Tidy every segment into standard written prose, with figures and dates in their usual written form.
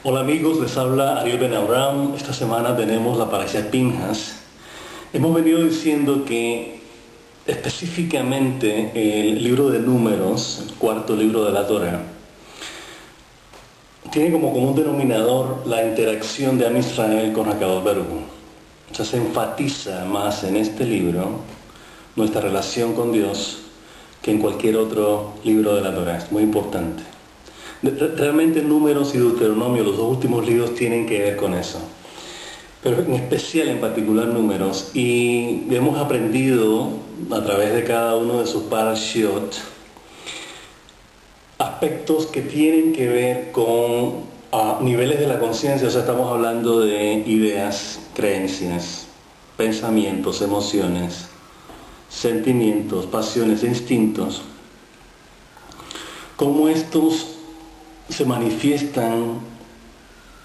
Hola amigos, les habla Ariel Ben Abraham. Esta semana tenemos la Parashá Pinhas. Hemos venido diciendo que específicamente el libro de Números, el cuarto libro de la Torá, tiene como común denominador la interacción de Am Israel con HaKadosh Baruj Hu. O sea, se enfatiza más en este libro nuestra relación con Dios que en cualquier otro libro de la Torá. Es muy importante. Realmente Números y Deuteronomio, los dos últimos libros, tienen que ver con eso. Pero en especial, en particular, Números. Y hemos aprendido a través de cada uno de sus parashiot aspectos que tienen que ver con niveles de la conciencia. O sea, estamos hablando de ideas, creencias, pensamientos, emociones, sentimientos, pasiones, instintos. Cómo estos se manifiestan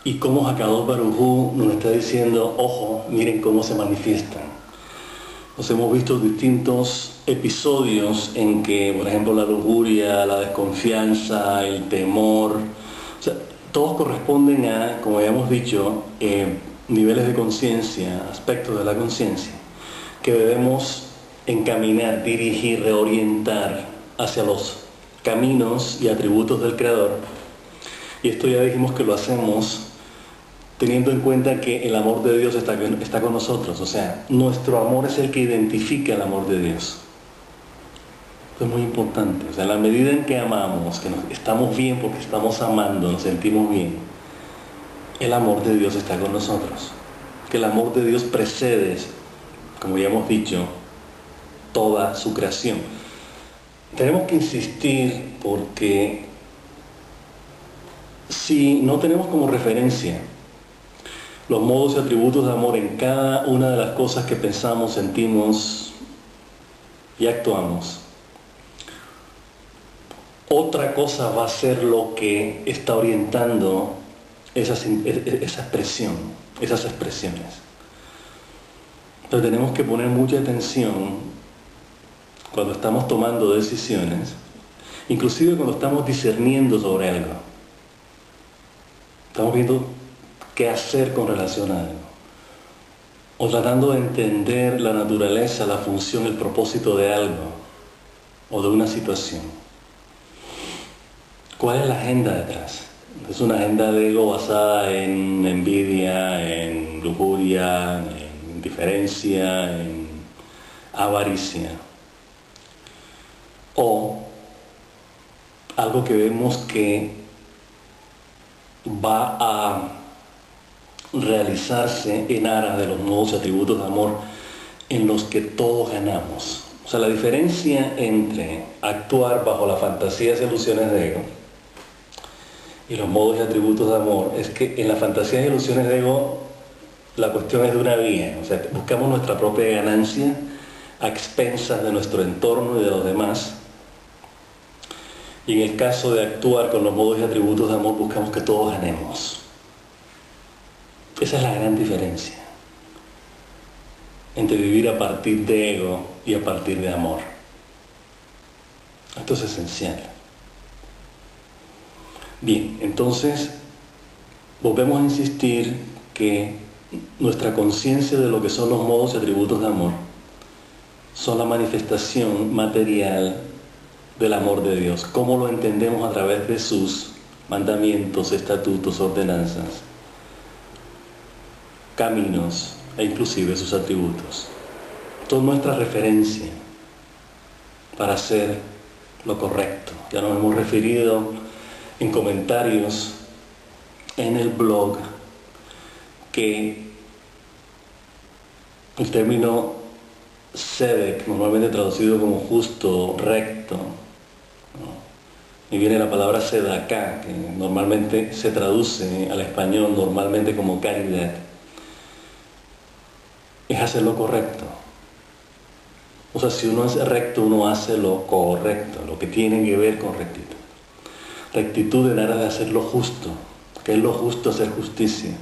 y cómo HaKadosh Baruj Hu nos está diciendo, ojo, miren cómo se manifiestan. Nos hemos visto distintos episodios en que, por ejemplo, la lujuria, la desconfianza, el temor, o sea, todos corresponden a, como ya hemos dicho, niveles de conciencia, aspectos de la conciencia, que debemos encaminar, dirigir, reorientar hacia los caminos y atributos del Creador. Y esto ya dijimos que lo hacemos teniendo en cuenta que el amor de Dios está con nosotros. O sea, nuestro amor es el que identifica el amor de Dios. Esto es muy importante. O sea, en la medida en que amamos, que estamos bien porque estamos amando, nos sentimos bien, el amor de Dios está con nosotros. Que el amor de Dios precede, como ya hemos dicho, toda su creación. Tenemos que insistir porque si no tenemos como referencia los modos y atributos de amor en cada una de las cosas que pensamos, sentimos y actuamos, otra cosa va a ser lo que está orientando esa expresión, esas expresiones. Entonces tenemos que poner mucha atención cuando estamos tomando decisiones, inclusive cuando estamos discerniendo sobre algo. Estamos viendo qué hacer con relación a algo, o tratando de entender la naturaleza, la función, el propósito de algo o de una situación. ¿Cuál es la agenda detrás? ¿Es una agenda de ego basada en envidia, en lujuria, en indiferencia, en avaricia? ¿O algo que vemos que va a realizarse en aras de los modos y atributos de amor en los que todos ganamos? O sea, la diferencia entre actuar bajo las fantasías y ilusiones de ego y los modos y atributos de amor es que en las fantasías y ilusiones de ego la cuestión es de una vía. O sea, buscamos nuestra propia ganancia a expensas de nuestro entorno y de los demás. Y en el caso de actuar con los modos y atributos de amor buscamos que todos ganemos. Esa es la gran diferencia entre vivir a partir de ego y a partir de amor. Esto es esencial. Bien, entonces volvemos a insistir que nuestra conciencia de lo que son los modos y atributos de amor son la manifestación material del amor de Dios. ¿Cómo lo entendemos? A través de sus mandamientos, estatutos, ordenanzas, caminos e inclusive sus atributos. Toda nuestra referencia para hacer lo correcto. Ya nos hemos referido en comentarios en el blog que el término tzedek, normalmente traducido como justo, recto, ¿no? Y viene la palabra tzedaká, que normalmente se traduce al español normalmente como caridad. Es hacer lo correcto. O sea, si uno es recto, uno hace lo correcto, lo que tiene que ver con rectitud. Rectitud en aras de hacer lo justo. ¿Qué es lo justo? Hacer justicia.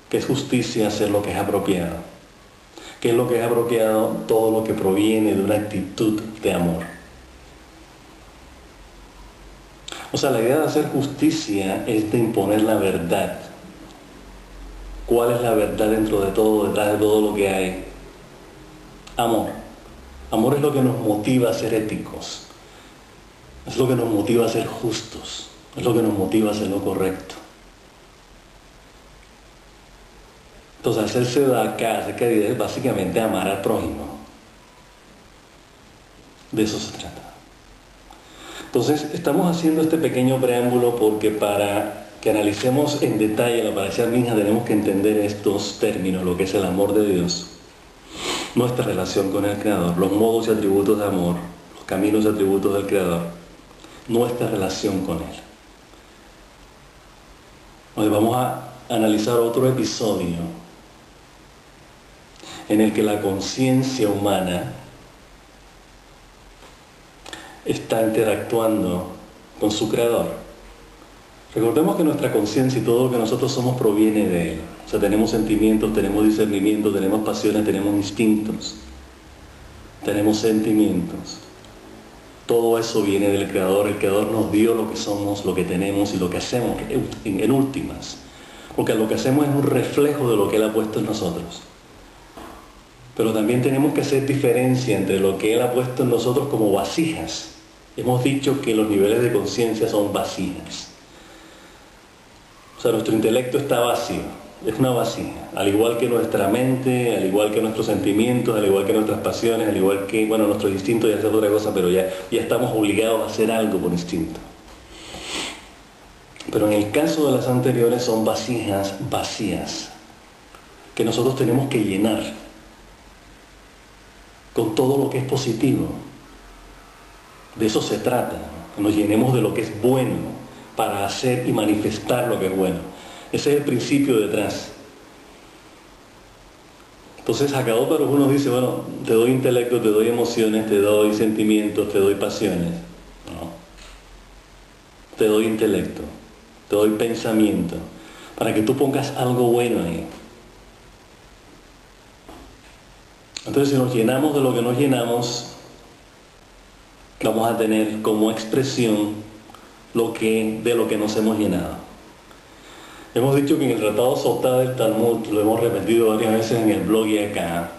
¿Qué es justicia? Hacer lo que es apropiado. ¿Qué es lo que es apropiado? Todo lo que proviene de una actitud de amor. O sea, la idea de hacer justicia es de imponer la verdad. ¿Cuál es la verdad dentro de todo, detrás de todo lo que hay? Amor. Amor es lo que nos motiva a ser éticos. Es lo que nos motiva a ser justos. Es lo que nos motiva a hacer lo correcto. Entonces, hacerse de acá, hacer caridad es básicamente amar al prójimo. De eso se trata. Entonces, estamos haciendo este pequeño preámbulo porque para que analicemos en detalle la parábola Minja tenemos que entender estos términos, lo que es el amor de Dios, nuestra relación con el Creador, los modos y atributos de amor, los caminos y atributos del Creador, nuestra relación con Él. Hoy vamos a analizar otro episodio en el que la conciencia humana está interactuando con su Creador. Recordemos que nuestra conciencia y todo lo que nosotros somos proviene de Él. O sea, tenemos sentimientos, tenemos discernimiento, tenemos pasiones, tenemos instintos, tenemos sentimientos. Todo eso viene del Creador. El Creador nos dio lo que somos, lo que tenemos y lo que hacemos en últimas. Porque lo que hacemos es un reflejo de lo que Él ha puesto en nosotros. Pero también tenemos que hacer diferencia entre lo que Él ha puesto en nosotros como vasijas. Hemos dicho que los niveles de conciencia son vasijas. O sea, nuestro intelecto está vacío, es una vasija. Al igual que nuestra mente, al igual que nuestros sentimientos, al igual que nuestras pasiones, al igual que, bueno, nuestros instintos ya es otra cosa, pero ya estamos obligados a hacer algo por instinto. Pero en el caso de las anteriores son vasijas vacías, que nosotros tenemos que llenar con todo lo que es positivo. De eso se trata, que nos llenemos de lo que es bueno para hacer y manifestar lo que es bueno. Ese es el principio detrás. Entonces Hakadosh Baruj Hu nos dice, bueno, te doy intelecto, te doy emociones, te doy sentimientos, te doy pasiones. No. Te doy intelecto, te doy pensamiento, para que tú pongas algo bueno ahí. Entonces, si nos llenamos de lo que nos llenamos, vamos a tener como expresión de lo que nos hemos llenado. Hemos dicho que en el Tratado Sotá del Talmud, lo hemos repetido varias veces en el blog y acá,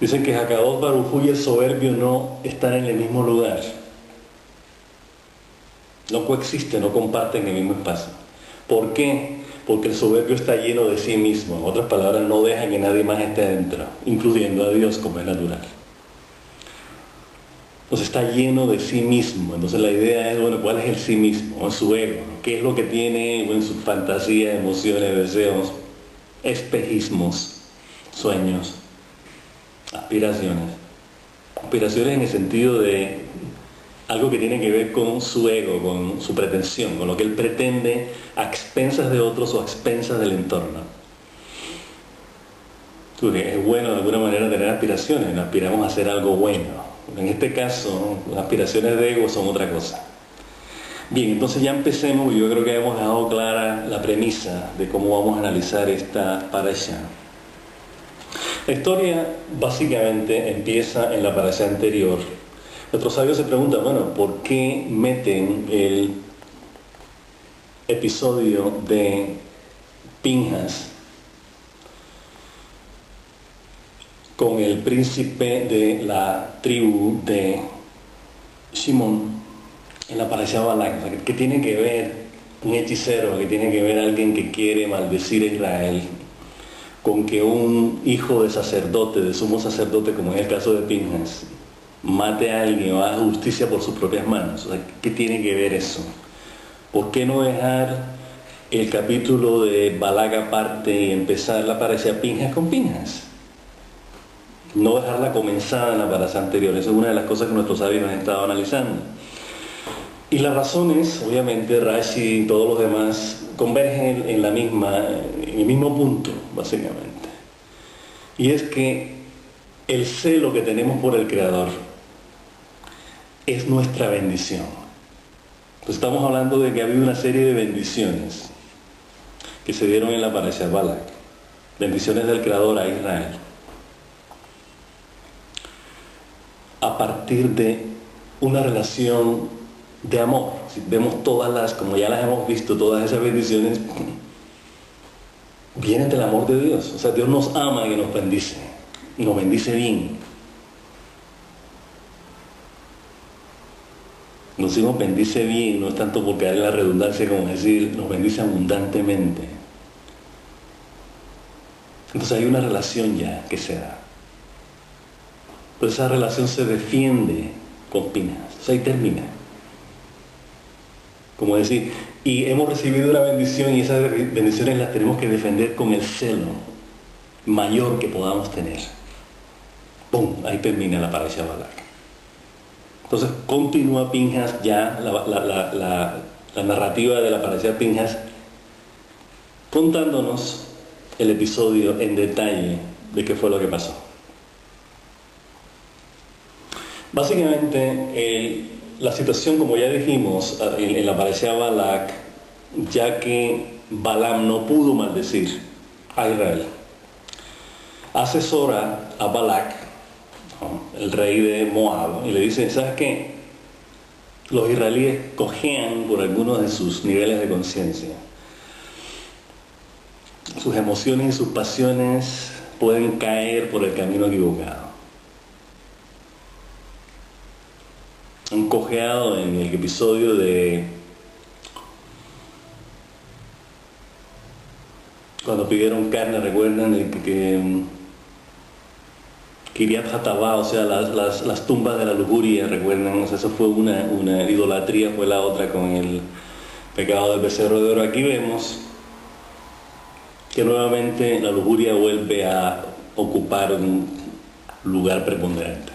dicen que Hakadosh Baruj Hu y el soberbio no están en el mismo lugar. No coexisten, no comparten el mismo espacio. ¿Por qué? Porque el soberbio está lleno de sí mismo. En otras palabras, no deja que nadie más esté dentro, incluyendo a Dios, como es natural. Entonces está lleno de sí mismo. Entonces la idea es, bueno, ¿cuál es el sí mismo? Es su ego, ¿no? ¿Qué es lo que tiene en sus fantasías, emociones, deseos, espejismos, sueños, aspiraciones? Aspiraciones en el sentido de algo que tiene que ver con su ego, con su pretensión, con lo que él pretende a expensas de otros o a expensas del entorno. Porque es bueno de alguna manera tener aspiraciones, nos aspiramos a hacer algo bueno. En este caso, las aspiraciones de ego son otra cosa. Bien, entonces ya empecemos. Yo creo que hemos dejado clara la premisa de cómo vamos a analizar esta parasha. La historia básicamente empieza en la parasha anterior. Nuestros sabios se preguntan, bueno, ¿por qué meten el episodio de Pinjas con el príncipe de la tribu de Shimón en la parasha Balak? O sea, ¿qué tiene que ver un hechicero, que tiene que ver alguien que quiere maldecir a Israel, con que un hijo de sacerdote, de sumo sacerdote, como es el caso de Pinjas, mate a alguien o haga justicia por sus propias manos? O sea, ¿qué tiene que ver eso? ¿Por qué no dejar el capítulo de Balak aparte y empezar la parasha Pinjas con Pinjas? No dejarla comenzada en la parasha anterior. Esa es una de las cosas que nuestros sabios han estado analizando. Y la razón es, obviamente, Rashi y todos los demás convergen en el mismo punto, básicamente. Y es que el celo que tenemos por el Creador es nuestra bendición. Pues estamos hablando de que ha habido una serie de bendiciones que se dieron en la parasha Balak. Bendiciones del Creador a Israel. A partir de una relación de amor. Si vemos como ya las hemos visto, todas esas bendiciones vienen del amor de Dios. O sea, Dios nos ama y nos bendice bien. Nos bendice bien, no es tanto por caer en la redundancia como decir, nos bendice abundantemente. Entonces hay una relación ya que se da. Pero esa relación se defiende con Pinhas. O sea, ahí termina. Como decir, y hemos recibido una bendición y esas bendiciones las tenemos que defender con el celo mayor que podamos tener. ¡Pum! Ahí termina la parasha Balak. Entonces continúa Pinhas ya, la narrativa de la parasha Pinhas, contándonos el episodio en detalle de qué fue lo que pasó. Básicamente, la situación, como ya dijimos en la parasha Balak, ya que Balaam no pudo maldecir a Israel, asesora a Balak, el rey de Moab, y le dice, ¿sabes qué? Los israelíes cojean por algunos de sus niveles de conciencia. Sus emociones y sus pasiones pueden caer por el camino equivocado. Han cojeado en el episodio de cuando pidieron carne, recuerdan que Kiriat Hatavá, o sea, las tumbas de la lujuria, recuerdan, o sea, eso fue una idolatría, fue la otra con el pecado del becerro de oro. Aquí vemos que nuevamente la lujuria vuelve a ocupar un lugar preponderante.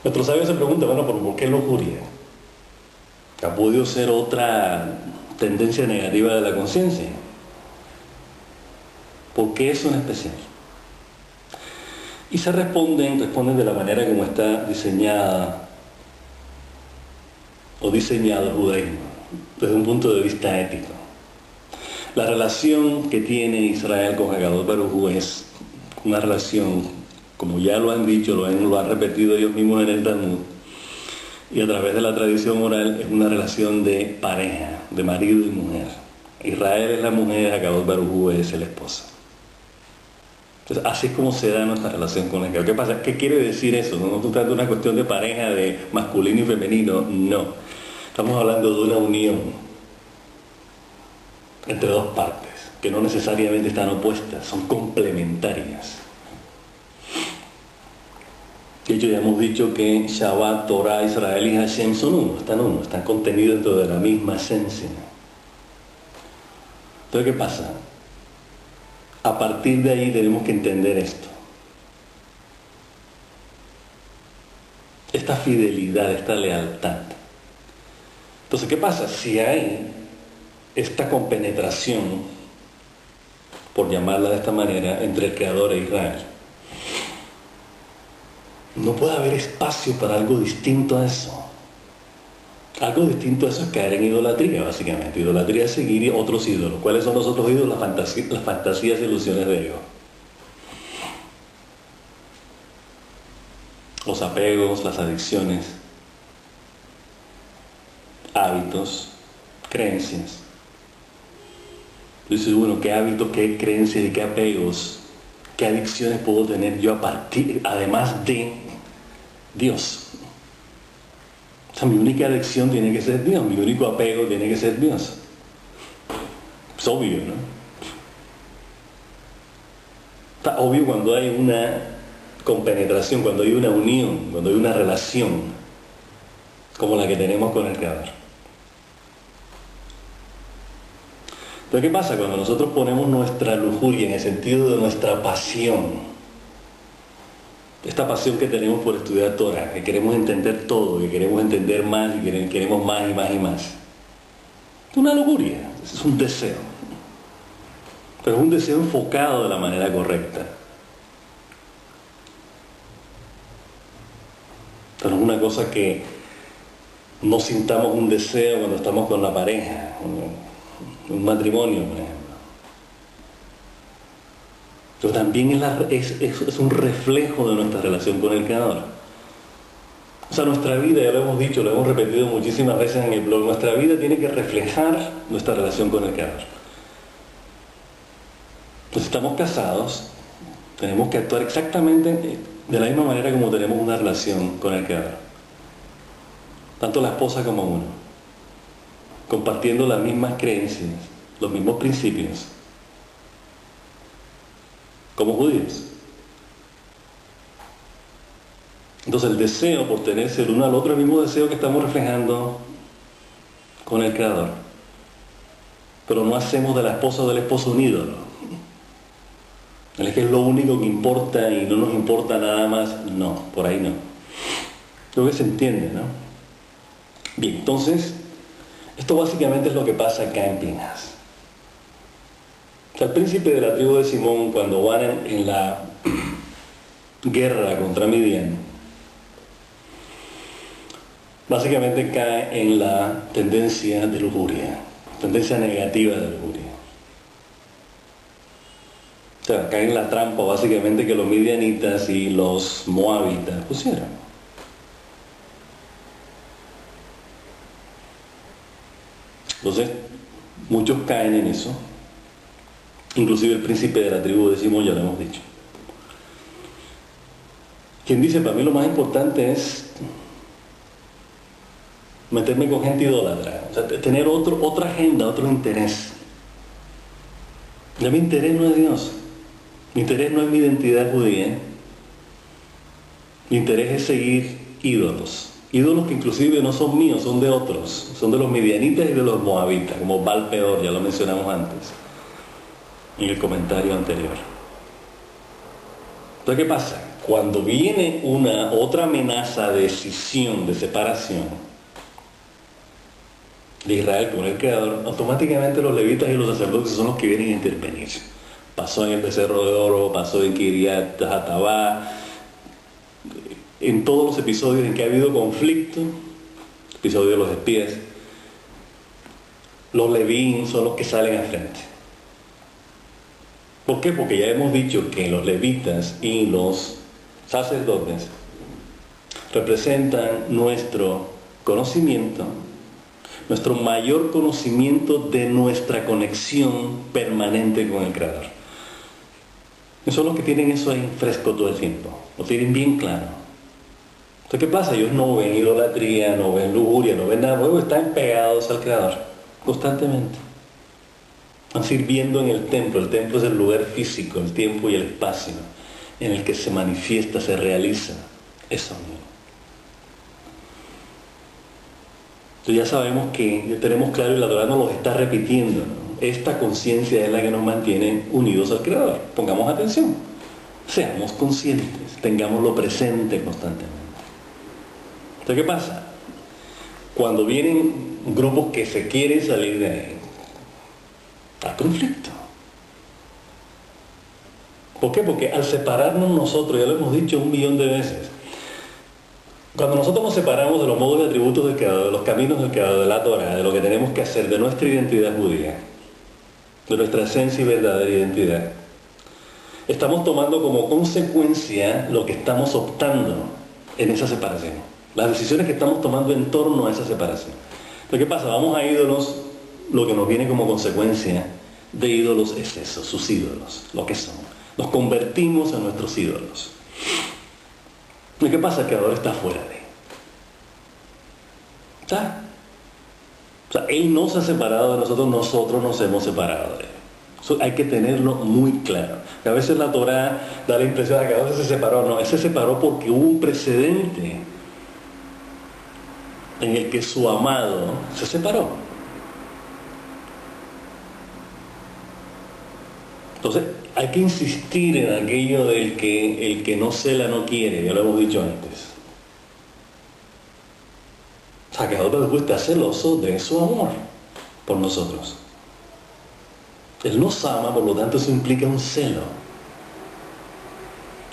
Nuestros sabios se preguntan, bueno, ¿por qué lujuria? ¿Ha podido ser otra tendencia negativa de la conciencia? ¿Por qué eso en especial? Y se responden de la manera como está diseñada o diseñado el judaísmo, desde un punto de vista ético. La relación que tiene Israel con Hakadosh Baruj Hu es una relación, como ya lo han dicho, lo han repetido ellos mismos en el Talmud, y a través de la tradición oral, es una relación de pareja, de marido y mujer. Israel es la mujer, Hakadosh Baruj Hu es el esposo. Entonces, así es como se da nuestra relación con el Creador. ¿Qué pasa? ¿Qué quiere decir eso? No se trata de una cuestión de pareja, de masculino y femenino, no. Estamos hablando de una unión entre dos partes, que no necesariamente están opuestas, son complementarias. De hecho, ya hemos dicho que Shabbat, Torah, Israel y Hashem son uno, están contenidos dentro de la misma esencia. Entonces, ¿qué pasa? A partir de ahí tenemos que entender esto. Esta fidelidad, esta lealtad. Entonces, ¿qué pasa? Si hay esta compenetración, por llamarla de esta manera, entre el Creador e Israel, no puede haber espacio para algo distinto a eso. Algo distinto a eso es caer en idolatría, básicamente. Idolatría es seguir otros ídolos. ¿Cuáles son los otros ídolos? Las fantasías e ilusiones de ego. Los apegos, las adicciones, hábitos, creencias. Dices, bueno, ¿qué hábitos, qué creencias y qué apegos, qué adicciones puedo tener yo además de Dios? O sea, mi única adicción tiene que ser Dios, mi único apego tiene que ser Dios. Es obvio, ¿no? Está obvio cuando hay una compenetración, cuando hay una unión, cuando hay una relación como la que tenemos con el Creador. Entonces, ¿qué pasa? Cuando nosotros ponemos nuestra lujuria en el sentido de nuestra pasión, esta pasión que tenemos por estudiar Torah, que queremos entender todo, que queremos entender más y queremos más y más y más. Es una lujuria, es un deseo. Pero es un deseo enfocado de la manera correcta. Pero es una cosa que no sintamos un deseo cuando estamos con la pareja, un matrimonio, por ejemplo. Pero también es un reflejo de nuestra relación con el Creador. O sea, nuestra vida, ya lo hemos dicho, lo hemos repetido muchísimas veces en el blog, nuestra vida tiene que reflejar nuestra relación con el Creador. Entonces, estamos casados, tenemos que actuar exactamente de la misma manera como tenemos una relación con el Creador. Tanto la esposa como uno, compartiendo las mismas creencias, los mismos principios, como judíos. Entonces el deseo por tenerse el uno al otro, el mismo deseo que estamos reflejando con el Creador. Pero no hacemos de la esposa o del esposo un ídolo. Es que es lo único que importa y no nos importa nada más. No, por ahí no. Creo que se entiende, ¿no? Bien, entonces, esto básicamente es lo que pasa acá en Pinhas. O sea, el príncipe de la tribu de Simón, cuando van en la guerra contra Midian, básicamente cae en la tendencia de lujuria, tendencia negativa de lujuria. O sea, cae en la trampa básicamente que los midianitas y los moabitas pusieron. Entonces, muchos caen en eso, inclusive el príncipe de la tribu de Simón, ya lo hemos dicho. Quien dice, para mí lo más importante es meterme con gente idólatra, o sea, tener otra agenda, otro interés. Ya mi interés no es Dios, mi interés no es mi identidad judía, mi interés es seguir ídolos. Ídolos que inclusive no son míos, son de otros, son de los midianitas y de los moabitas, como Baal Peor, ya lo mencionamos antes, en el comentario anterior. Entonces, ¿qué pasa? Cuando viene otra amenaza de escisión, de separación de Israel con el Creador, automáticamente los levitas y los sacerdotes son los que vienen a intervenir. Pasó en el Becerro de Oro, pasó en Kiriat Hatabá, en todos los episodios en que ha habido conflicto, episodio de los espías, los levín son los que salen al frente. ¿Por qué? Porque ya hemos dicho que los levitas y los sacerdotes representan nuestro conocimiento, nuestro mayor conocimiento de nuestra conexión permanente con el Creador. Son los que tienen eso ahí fresco todo el tiempo, lo tienen bien claro. Entonces, ¿qué pasa? Ellos no ven idolatría, no ven lujuria, no ven nada, luego están pegados al Creador, constantemente. Van sirviendo en el templo es el lugar físico, el tiempo y el espacio en el que se manifiesta, se realiza esa unión. Entonces ya sabemos que, ya tenemos claro y la Torá nos lo está repitiendo, ¿no? Esta conciencia es la que nos mantiene unidos al Creador. Pongamos atención, seamos conscientes, tengámoslo presente constantemente. Entonces, ¿qué pasa? Cuando vienen grupos que se quieren salir de ahí, hay conflicto. ¿Por qué? Porque al separarnos nosotros, ya lo hemos dicho 1.000.000 de veces, cuando nosotros nos separamos de los modos y atributos del Creador, de los caminos del Creador, de la Torá, de lo que tenemos que hacer, de nuestra identidad judía, de nuestra esencia y verdadera identidad, estamos tomando como consecuencia lo que estamos optando en esa separación. Las decisiones que estamos tomando en torno a esa separación. Entonces, ¿qué pasa? Vamos a ídolos, lo que nos viene como consecuencia de ídolos es eso, sus ídolos, lo que son. Nos convertimos en nuestros ídolos. ¿Y qué pasa? Que ahora está fuera de él. ¿Está? O sea, Él no se ha separado de nosotros, nosotros nos hemos separado de Él. Eso hay que tenerlo muy claro. A veces la Torá da la impresión de que a veces se separó. No, Él se separó porque hubo un precedente en el que su amado se separó. Entonces, hay que insistir en aquello del que el que no cela no quiere, ya lo hemos dicho antes. O sea, que a otro está celoso de su amor por nosotros. Él nos ama, por lo tanto eso implica un celo.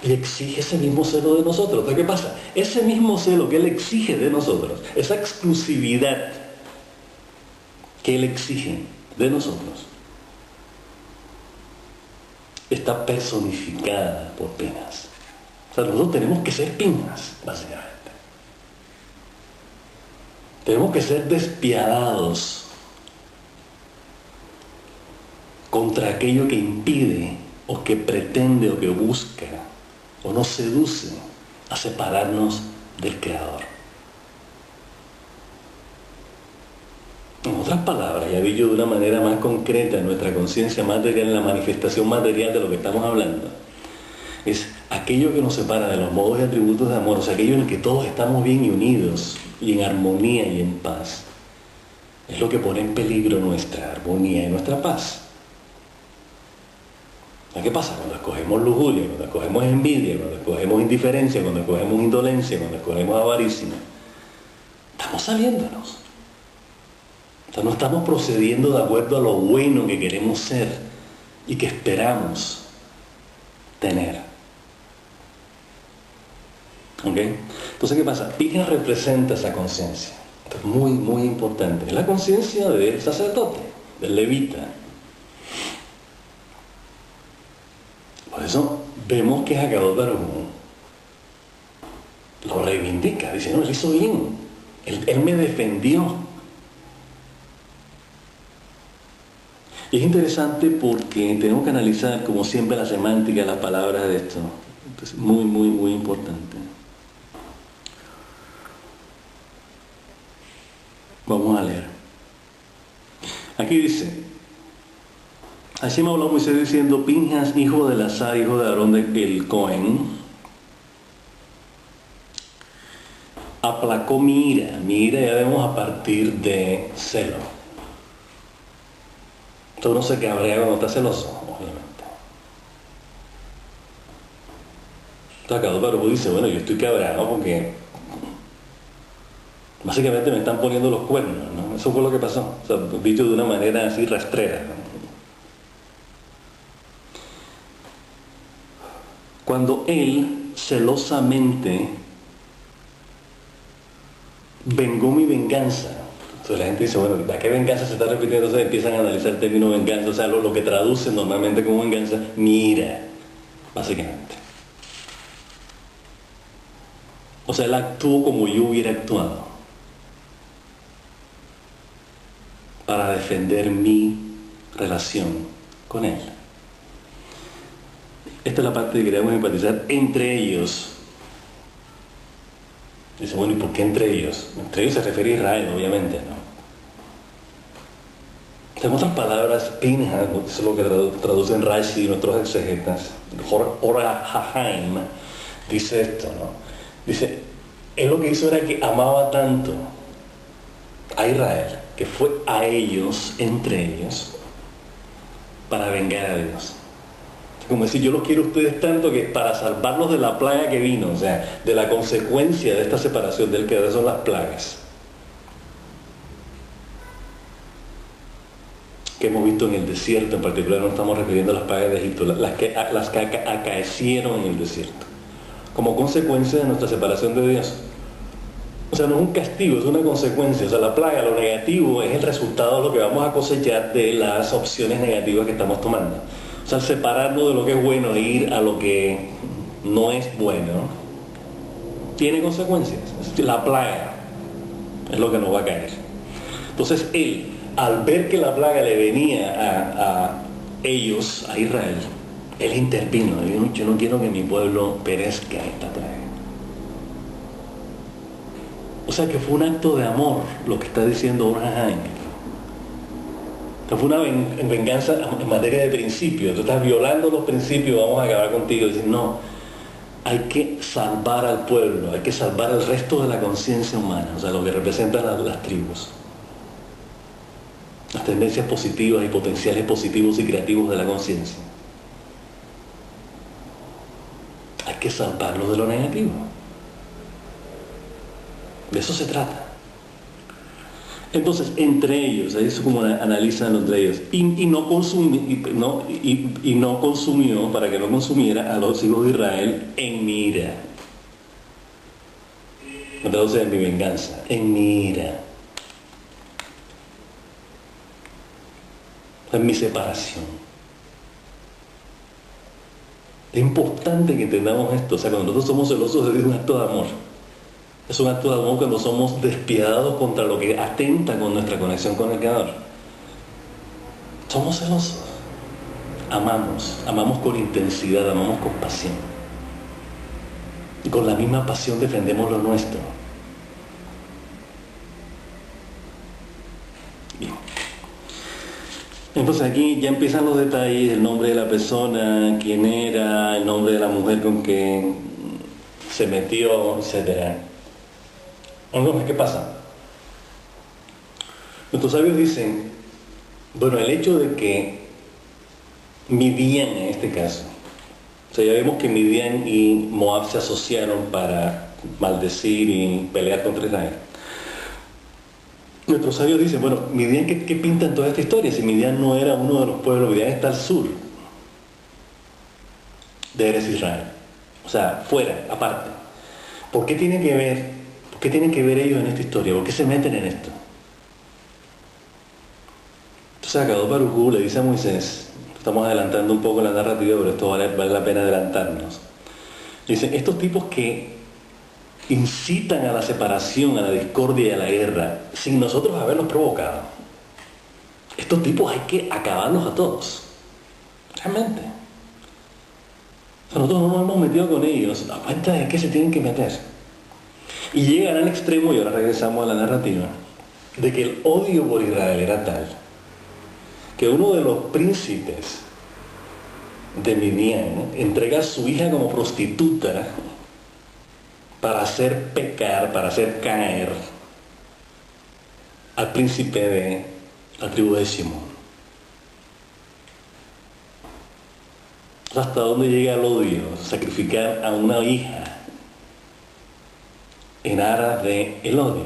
Y exige ese mismo celo de nosotros. Entonces, ¿qué pasa? Ese mismo celo que Él exige de nosotros, esa exclusividad que Él exige de nosotros, está personificada por Pinhas. O sea, nosotros tenemos que ser Pinhas, básicamente. Tenemos que ser despiadados contra aquello que impide o que pretende o que busca o nos seduce a separarnos del Creador. En otras palabras, ya vi yo de una manera más concreta en nuestra conciencia material, en la manifestación material de lo que estamos hablando, es aquello que nos separa de los modos y atributos de amor, o sea, aquello en el que todos estamos bien y unidos y en armonía y en paz. Es lo que pone en peligro nuestra armonía y nuestra paz. ¿Qué pasa? Cuando escogemos lujuria, cuando escogemos envidia, cuando escogemos indiferencia, cuando escogemos indolencia, cuando escogemos avaricia, estamos saliéndonos. O sea, no estamos procediendo de acuerdo a lo bueno que queremos ser y que esperamos tener. ¿Ok? Entonces, ¿qué pasa? Pinhas representa esa conciencia. Esto es muy, muy importante. Es la conciencia del sacerdote, del levita. Por eso vemos que Hakadosh Baruj Hu lo reivindica. Dice, no, él hizo bien. Él me defendió. Y es interesante porque tenemos que analizar, como siempre, la semántica de las palabras de esto. Entonces, muy, muy, muy importante. Vamos a leer. Aquí dice, así me habló Moisés diciendo, Pinhas, hijo de Elazar, hijo de Aarón el Cohen, aplacó mi ira. Mi ira ya vemos a partir de celo. Entonces uno se cabrea cuando está celoso, obviamente. Entonces Hakadosh Baruj Hu dice, bueno, yo estoy cabreado porque básicamente me están poniendo los cuernos, ¿no? Eso fue lo que pasó. O sea, dicho de una manera así rastrera, ¿no? Cuando él celosamente vengó mi venganza. Entonces la gente dice, bueno, ¿a qué venganza se está refiriendo? Entonces empiezan a analizar el término venganza, o sea, lo que traduce normalmente como venganza, mi ira, básicamente. O sea, él actuó como yo hubiera actuado para defender mi relación con él. Esta es la parte que queremos enfatizar entre ellos. Dice, bueno, ¿y por qué entre ellos? Entre ellos se refiere a Israel, obviamente, ¿no? En otras palabras, Pinhas, eso es lo que traducen Rashi y nuestros exegetas, Ora Hahaim, dice esto, ¿no? Dice, él lo que hizo era que amaba tanto a Israel, que fue a ellos, entre ellos, para vengar a Dios. Como decir, yo los quiero a ustedes tanto que para salvarlos de la plaga que vino, o sea, de la consecuencia de esta separación del que son las plagas que hemos visto en el desierto. En particular no estamos refiriendo a las plagas de Egipto, las que acaecieron en el desierto como consecuencia de nuestra separación de Dios. O sea, no es un castigo, es una consecuencia. O sea, la plaga, lo negativo, es el resultado de lo que vamos a cosechar de las opciones negativas que estamos tomando. O sea, al separarnos de lo que es bueno e ir a lo que no es bueno, tiene consecuencias. La plaga es lo que nos va a caer. Entonces él, al ver que la plaga le venía a ellos, a Israel, él intervino. Dijo, yo no quiero que mi pueblo perezca en esta plaga. O sea que fue un acto de amor lo que está diciendo Orhaim. Fue una venganza en materia de principios. Tú estás violando los principios, vamos a acabar contigo. Y decir, no, hay que salvar al pueblo, hay que salvar el resto de la conciencia humana, o sea, lo que representan las tribus. Las tendencias positivas y potenciales positivos y creativos de la conciencia. Hay que salvarlo de lo negativo. De eso se trata. Entonces, entre ellos, ahí es como analizan entre ellos, y no consumió, para que no consumiera a los hijos de Israel en mi ira. Me traduce en mi venganza, en mi ira, en mi separación. Es importante que entendamos esto. O sea, cuando nosotros somos celosos, es un acto de amor. Es un acto de amor cuando somos despiadados contra lo que atenta con nuestra conexión con el Creador. Somos celosos. Amamos con intensidad, amamos con pasión. Y con la misma pasión defendemos lo nuestro. Bien. Entonces aquí ya empiezan los detalles, el nombre de la persona, quién era, el nombre de la mujer con que se metió, etc. Entonces, ¿qué pasa? Nuestros sabios dicen, bueno, el hecho de que Midian en este caso, o sea, ya vemos que Midian y Moab se asociaron para maldecir y pelear contra Israel. Nuestros sabios dicen, bueno, Midian, ¿qué pinta en toda esta historia? Si Midian no era uno de los pueblos, Midian está al sur de Eres Israel. O sea, fuera, aparte. ¿Por qué tienen que ver ellos en esta historia? ¿Por qué se meten en esto? Entonces Akadosh Baruj Hu le dice a Moisés, estamos adelantando un poco la narrativa, pero esto vale la pena adelantarnos. Dice, estos tipos que incitan a la separación, a la discordia y a la guerra, sin nosotros haberlos provocado. Estos tipos hay que acabarlos a todos. Realmente. O sea, nosotros no nos hemos metido con ellos. ¿A cuenta de qué se tienen que meter? Y llegan al extremo, y ahora regresamos a la narrativa, de que el odio por Israel era tal, que uno de los príncipes de Midian entrega a su hija como prostituta para hacer pecar, para hacer caer al príncipe de la tribu de Simón. ¿Hasta dónde llega el odio? Sacrificar a una hija en aras de el odio,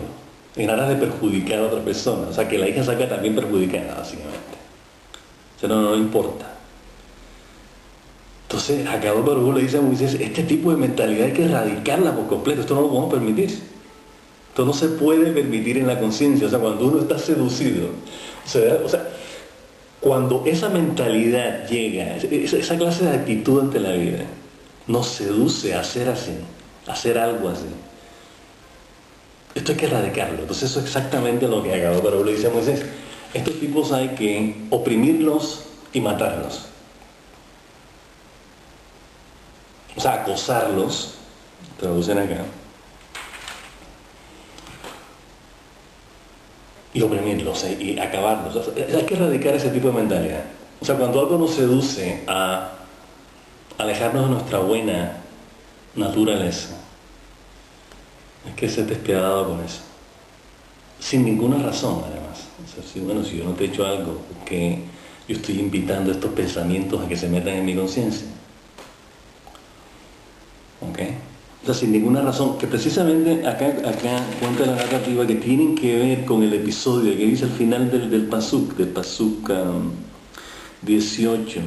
en aras de perjudicar a otra persona. O sea, que la hija salga también perjudicada, básicamente. O sea, no importa. Entonces, Akadosh Baruj Hu le dice a Moisés, este tipo de mentalidad hay que erradicarla por completo, esto no lo podemos permitir. Esto no se puede permitir en la conciencia. O sea, cuando uno está seducido, o sea, cuando esa mentalidad llega, esa clase de actitud ante la vida, nos seduce a hacer así, a hacer algo así. Esto hay que erradicarlo. Entonces eso es exactamente lo que Akadosh Baruj Hu le dice a Moisés. Estos tipos hay que oprimirlos y matarlos. O sea, acosarlos, traducen acá, y oprimirlos y acabarlos. O sea, hay que erradicar ese tipo de mentalidad. O sea, cuando algo nos seduce a alejarnos de nuestra buena naturaleza, hay que ser despiadado con eso. Sin ninguna razón, además. O sea, si yo no te he hecho algo, que yo estoy invitando estos pensamientos a que se metan en mi conciencia. ¿Ok? O sea, sin ninguna razón, que precisamente acá cuenta la narrativa que tienen que ver con el episodio que dice al final del Pasuk 18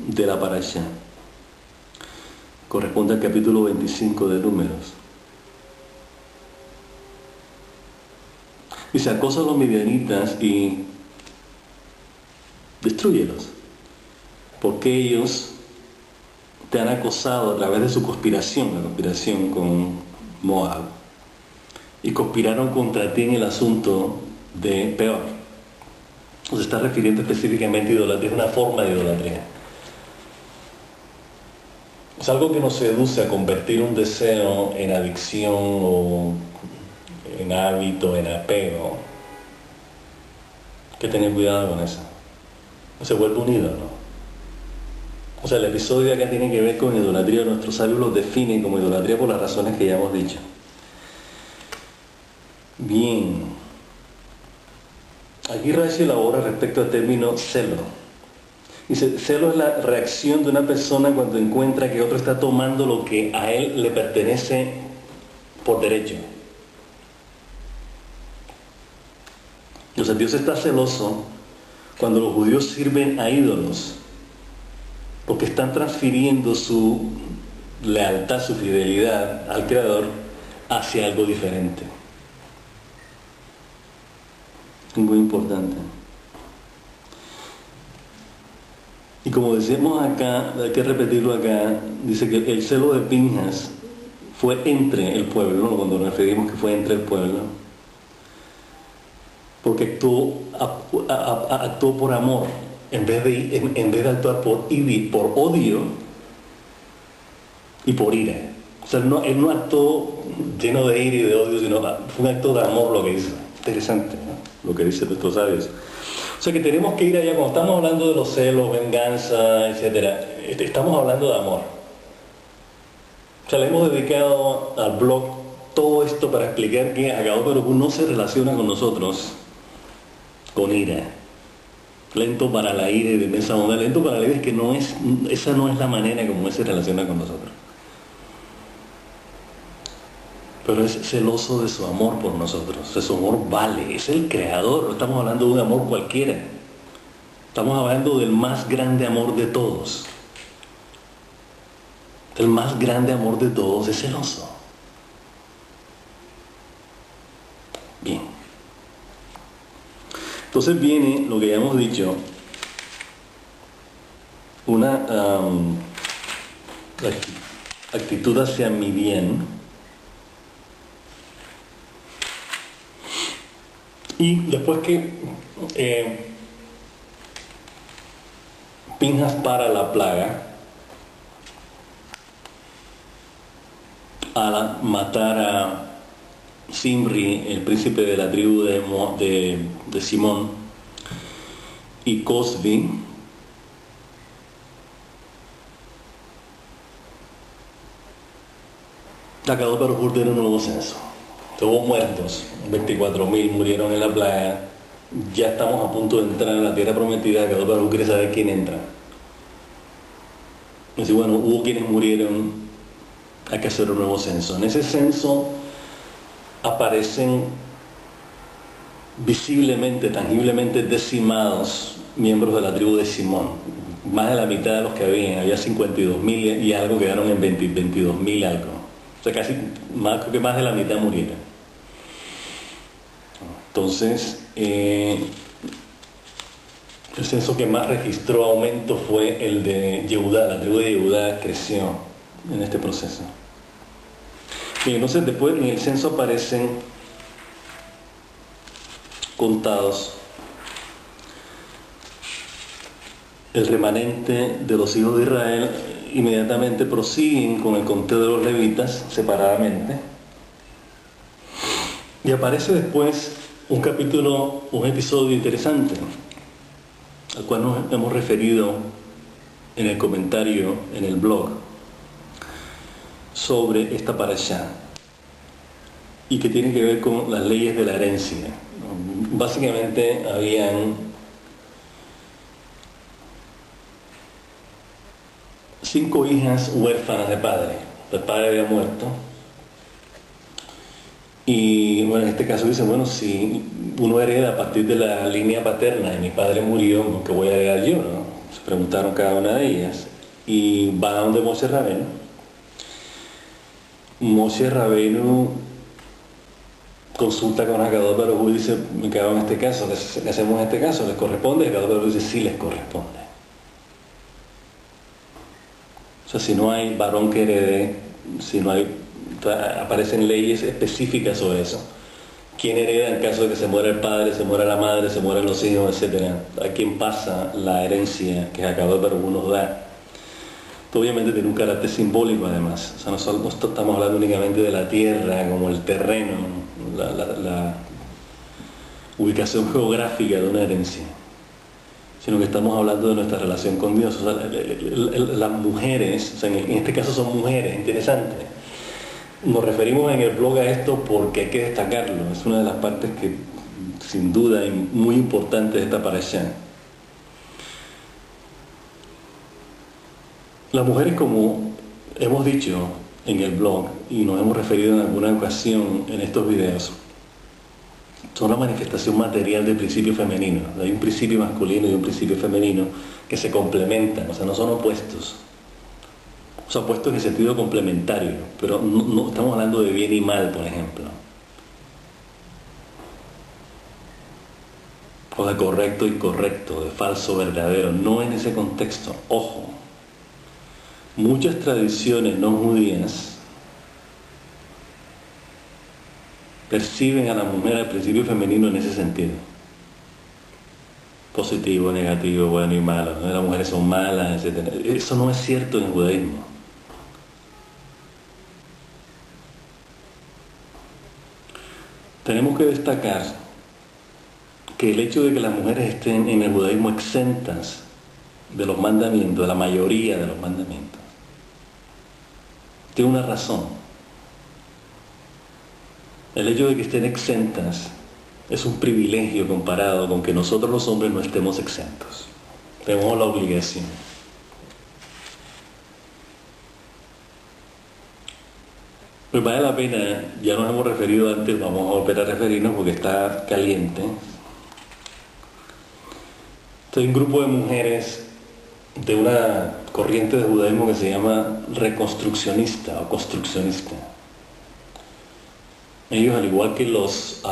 de la Parashá. Corresponde al capítulo 25 de Números. Dice, acosa a los midianitas y destrúyelos, porque ellos te han acosado a través de su conspiración, la conspiración con Moab, y conspiraron contra ti en el asunto de Peor. Se está refiriendo específicamente a idolatría, es una forma de idolatría. Es algo que nos seduce a convertir un deseo en adicción o en hábito, en apego. Hay que tener cuidado con eso. No se vuelve un ídolo. O sea, el episodio acá tiene que ver con idolatría. Nuestros sabios los definen como idolatría por las razones que ya hemos dicho. Bien. Aquí Rashi elabora respecto al término celo. Dice, celo es la reacción de una persona cuando encuentra que otro está tomando lo que a él le pertenece por derecho. O sea, Dios está celoso cuando los judíos sirven a ídolos, porque están transfiriendo su lealtad, su fidelidad al Creador hacia algo diferente. Es muy importante. Y como decimos acá, hay que repetirlo acá, dice que el celo de Pinhas fue entre el pueblo, ¿no? Cuando nos referimos que fue entre el pueblo, porque actuó por amor, en vez de actuar por odio y por ira. O sea, él no actuó lleno de ira y de odio, sino fue un acto de amor lo que hizo. Interesante, ¿no? Lo que dicen nuestros sabios. O sea que tenemos que ir allá, cuando estamos hablando de los celos, venganza, etc. Estamos hablando de amor. O sea, le hemos dedicado al blog todo esto para explicar que Hakadosh Baruj Hu no se relaciona con nosotros con ira. Lento para la ira y de mesa onda. Lento para la ira es que esa no es la manera como él se relaciona con nosotros. Pero es celoso de su amor por nosotros. De su amor vale. Es el creador. No estamos hablando de un amor cualquiera. Estamos hablando del más grande amor de todos. El más grande amor de todos es celoso. Bien. Entonces viene lo que ya hemos dicho, una actitud hacia mi bien, y después que Pinhas para la plaga al matar a Simri, el príncipe de la tribu de Simón, y Cosbi, Hakadosh Baruj Hu tiene un nuevo censo. Hubo muertos, 24.000 murieron en la plaga. Ya estamos a punto de entrar en la tierra prometida. Hakadosh Baruj Hu quiere saber quién entra. Así, bueno, hubo quienes murieron, hay que hacer un nuevo censo. En ese censo aparecen visiblemente, tangiblemente decimados miembros de la tribu de Simón. Más de la mitad de los que había 52.000 y algo, quedaron en 22.000 algo. O sea, creo que más de la mitad murieron. Entonces, el censo que más registró aumento fue el de Yehudá. La tribu de Yehudá creció en este proceso. Y entonces después en el censo aparecen contados el remanente de los hijos de Israel. Inmediatamente prosiguen con el conteo de los levitas separadamente, y aparece después un episodio interesante al cual nos hemos referido en el comentario en el blog sobre esta parashá, y que tiene que ver con las leyes de la herencia. Básicamente habían 5 hijas huérfanas de padre. El padre había muerto. Y bueno, en este caso dice, bueno, si uno hereda a partir de la línea paterna y mi padre murió, ¿qué voy a heredar yo? ¿No? Se preguntaron cada una de ellas. Y van a donde Moshe Rabbeinu. Moshe Rabbeinu consulta con Hakadosh Baruj Hu y dice, me quedo en este caso, ¿qué hacemos en este caso? ¿Les corresponde? Hakadosh Baruj Hu dice, sí les corresponde. O sea, si no hay varón que herede, aparecen leyes específicas sobre eso. ¿Quién hereda en caso de que se muera el padre, se muera la madre, se mueran los hijos, etcétera? ¿A quién pasa la herencia que Hakadosh Baruj Hu nos da? Esto obviamente tiene un carácter simbólico además. O sea, no estamos hablando únicamente de la tierra como el terreno, la ubicación geográfica de una herencia, sino que estamos hablando de nuestra relación con Dios. O sea, las mujeres, o sea, en este caso son mujeres, interesante. Nos referimos en el blog a esto porque hay que destacarlo. Es una de las partes que, sin duda, es muy importante de esta parashá. Las mujeres, como hemos dicho en el blog y nos hemos referido en alguna ocasión en estos videos, son la manifestación material del principio femenino. Hay un principio masculino y un principio femenino que se complementan, o sea, no son opuestos. Son opuestos en el sentido complementario, pero no estamos hablando de bien y mal, por ejemplo. O de correcto y incorrecto, de falso, verdadero. No en ese contexto. Ojo. Muchas tradiciones no judías perciben a la mujer, al principio femenino en ese sentido. Positivo, negativo, bueno y malo, ¿no? Las mujeres son malas, etc. Eso no es cierto en el judaísmo. Tenemos que destacar que el hecho de que las mujeres estén en el judaísmo exentas de los mandamientos, de la mayoría de los mandamientos, tiene una razón. El hecho de que estén exentas es un privilegio comparado con que nosotros los hombres no estemos exentos. Tenemos la obligación. Pues vale la pena, ya nos hemos referido antes, vamos a volver a referirnos porque está caliente. Hay un grupo de mujeres de una corriente de judaísmo que se llama reconstruccionista o construccionista. Ellos, al igual que los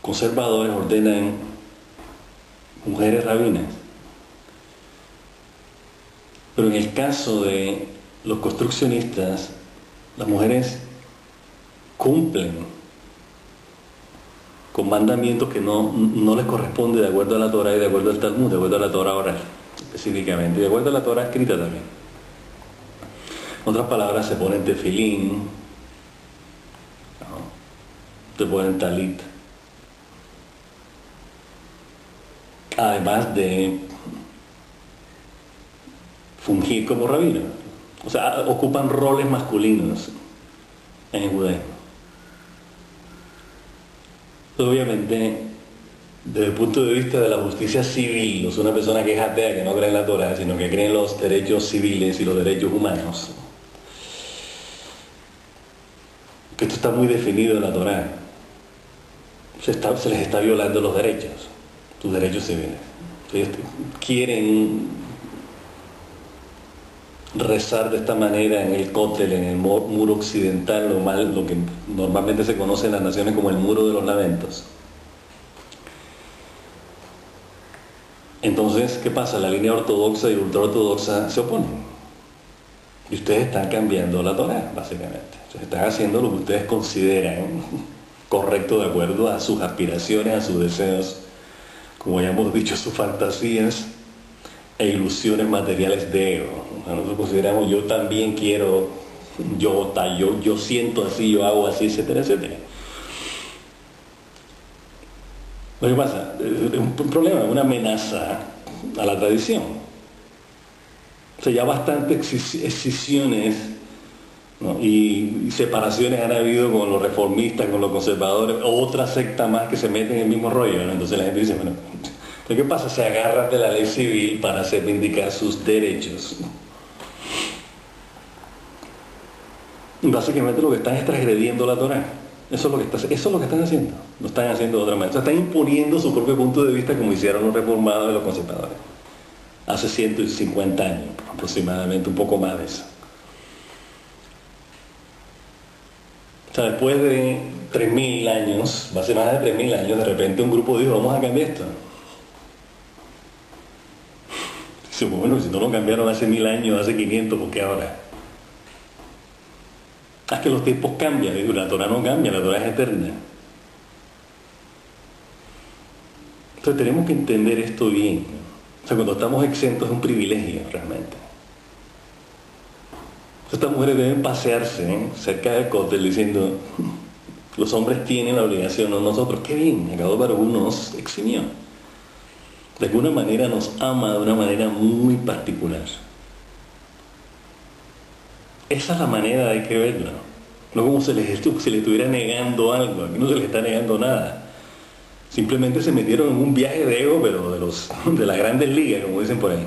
conservadores, ordenan mujeres rabinas. Pero en el caso de los construccionistas, las mujeres cumplen con mandamientos que no les corresponde de acuerdo a la Torah y de acuerdo al Talmud, de acuerdo a la Torah oral, específicamente, y de acuerdo a la Torah escrita también. En otras palabras, se ponen tefilín, ¿no? Se ponen talit. Además de fungir como rabinos. O sea, ocupan roles masculinos en el judaísmo. Obviamente, desde el punto de vista de la justicia civil, no es una persona que es atea, que no cree en la Torah, sino que cree en los derechos civiles y los derechos humanos, que esto está muy definido en la Torah. Se les está violando los derechos, sus derechos civiles. Ellos quieren rezar de esta manera en el cótel, en el muro occidental, lo que normalmente se conoce en las naciones como el muro de los lamentos. Entonces, ¿qué pasa? La línea ortodoxa y ultraortodoxa se oponen. Y ustedes están cambiando la Torah, básicamente. Entonces, están haciendo lo que ustedes consideran correcto de acuerdo a sus aspiraciones, a sus deseos, como ya hemos dicho, sus fantasías e ilusiones materiales de ego. Nosotros consideramos, yo también quiero, yo siento así, yo hago así, etcétera, etcétera. Lo que pasa, es un problema, una amenaza a la tradición. O sea, ya bastantes excisiones, ¿no? y separaciones han habido con los reformistas, con los conservadores, otra secta más que se mete en el mismo rollo, ¿no? Entonces la gente dice, bueno, ¿qué pasa? Se agarran de la ley civil para hacer vindicar sus derechos. Básicamente lo que están es transgrediendo la Torah. Eso es lo que están haciendo. Lo están haciendo de otra manera. O sea, están imponiendo su propio punto de vista como hicieron los reformados y los conservadores. Hace 150 años aproximadamente, un poco más de eso. O sea, después de 3.000 años, hace más de 3.000 años, de repente un grupo dijo, vamos a cambiar esto. Dice, bueno, si no lo cambiaron hace 1.000 años, hace 500, ¿por qué ahora? Es que los tiempos cambian, y la Torah no cambia, la Torah es eterna. Entonces tenemos que entender esto bien, ¿no? O sea, cuando estamos exentos es un privilegio realmente. Estas mujeres deben pasearse cerca del cótel diciendo, los hombres tienen la obligación, no nosotros. Qué bien, Akadosh Baruj Hu nos eximió. De alguna manera nos ama de una manera muy particular. Esa es la manera de que verlo. No como se les estuviera negando algo. Aquí no se les está negando nada. Simplemente se metieron en un viaje de ego, pero de las grandes ligas, como dicen por ahí.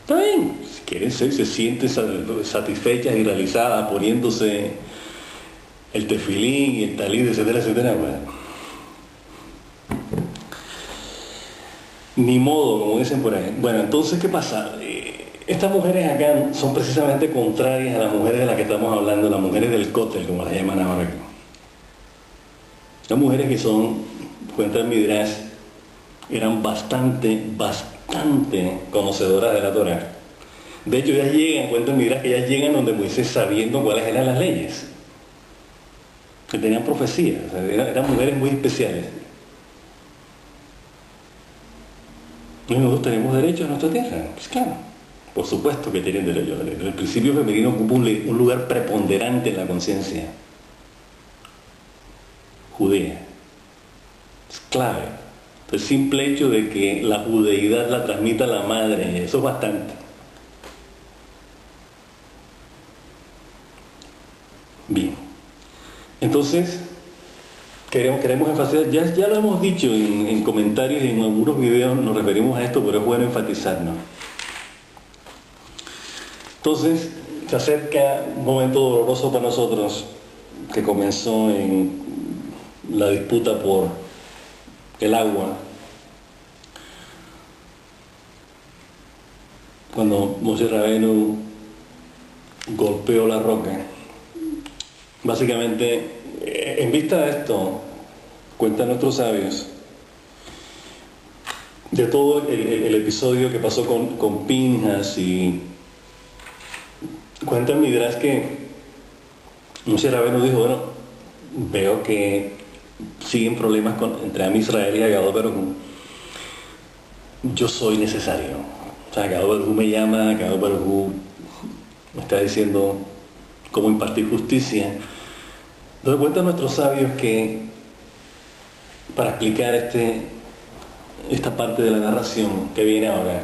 Está bien. Si quieren ser, se sienten satisfechas y realizadas poniéndose el tefilín y el talit, etcétera, etcétera. Bueno. Ni modo, como dicen por ahí. Bueno, entonces, ¿qué pasa? Estas mujeres acá son precisamente contrarias a las mujeres de las que estamos hablando, las mujeres del cótel, como las llaman ahora aquí. Las mujeres que son, cuenta el Midrash, eran bastante conocedoras de la Torah. De hecho, ellas llegan, cuenta el Midrash, que ellas llegan donde Moisés sabiendo cuáles eran las leyes. que tenían profecías, o sea, eran mujeres muy especiales. ¿Y nosotros tenemos derecho a nuestra tierra? Pues claro, por supuesto que tienen derecho. El principio femenino ocupa un lugar preponderante en la conciencia judía. Es clave. El simple hecho de que la judeidad la transmita la madre, eso es bastante. Bien. Entonces, queremos enfatizar, ya lo hemos dicho en comentarios y en algunos videos nos referimos a esto, pero es bueno enfatizarnos. Entonces, se acerca un momento doloroso para nosotros que comenzó en la disputa por el agua. Cuando Moshe Rabbeinu golpeó la roca. Básicamente, en vista de esto, cuentan nuestros sabios, de todo el episodio que pasó con Pinhas, y cuentan Midrash que Moshe Rabbeinu dijo, bueno, veo que siguen problemas entre Am Israel y Haggadah Baruj. Yo soy necesario. O sea, Haggadah Baruj me llama, Haggadah Baruj me está diciendo cómo impartir justicia. Entonces cuentan nuestros sabios que para explicar esta parte de la narración que viene ahora,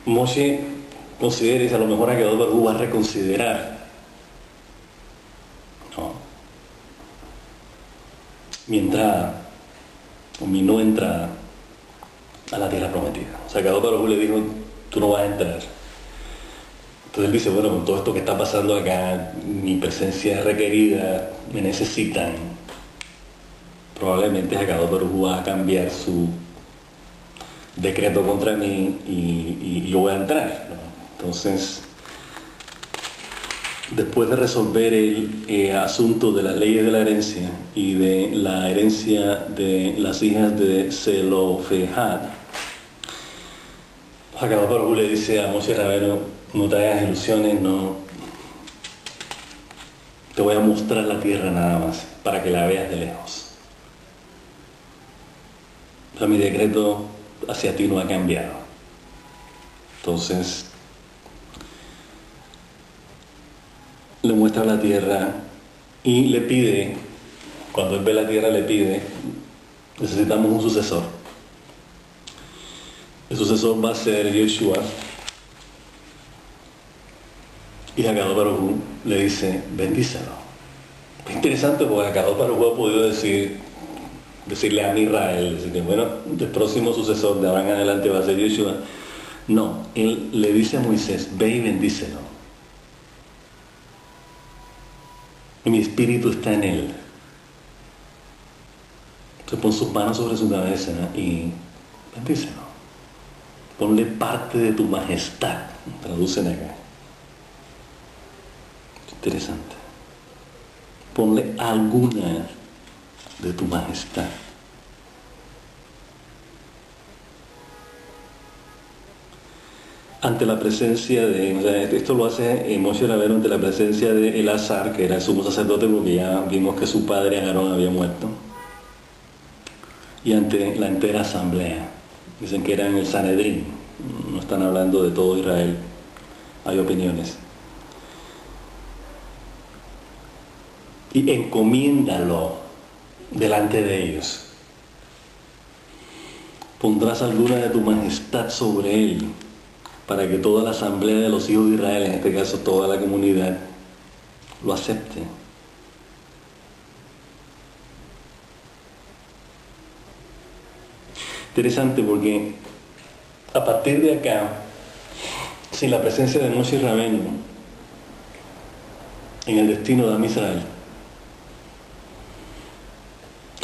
Moshe considera, y a lo mejor Haggadah Baruj va a reconsiderar, ¿no?, mi entrada o mi no entrada a la tierra prometida. O sea, Haggadah Baruj le dijo, tú no vas a entrar. Entonces él dice, bueno, con todo esto que está pasando acá, mi presencia es requerida, me necesitan. Probablemente Haggadah Baruj va a cambiar su decreto contra mí y yo voy a entrar, ¿no? Entonces, después de resolver el asunto de las leyes de la herencia y de la herencia de las hijas de Zelofehad, Haggadah Baruj le dice a Moshe Rabbeinu, no te hagas ilusiones, no. Te voy a mostrar la tierra nada más, para que la veas de lejos. O sea, mi decreto hacia ti no ha cambiado. Entonces, le muestra la tierra y le pide, cuando él ve la tierra le pide, necesitamos un sucesor. El sucesor va a ser Yeshua. Y Haggadah Baruj le dice, bendícelo. Es interesante porque Haggadah Baruj ha podido decirle a Israel, decirle, bueno, el próximo sucesor de ahora en adelante va a ser Yeshua. No, él le dice a Moisés, ve y bendícelo. Y mi espíritu está en él. Entonces pon sus manos sobre su cabeza y bendícelo. Ponle parte de tu majestad. Traducen acá. Interesante. Ponle alguna de tu majestad. Ante la presencia de, o sea, esto lo hace Moshe Rabbeinu ante la presencia de Elazar, que era el sumo sacerdote, porque ya vimos que su padre Aarón había muerto, y ante la entera asamblea. Dicen que era en el Sanedrín, no están hablando de todo Israel, hay opiniones. Y encomiéndalo delante de ellos. Pondrás alguna de tu majestad sobre él, para que toda la asamblea de los hijos de Israel, en este caso toda la comunidad, lo acepte. Interesante porque a partir de acá, sin la presencia de Moshe Rabbeinu en el destino de Am Israel,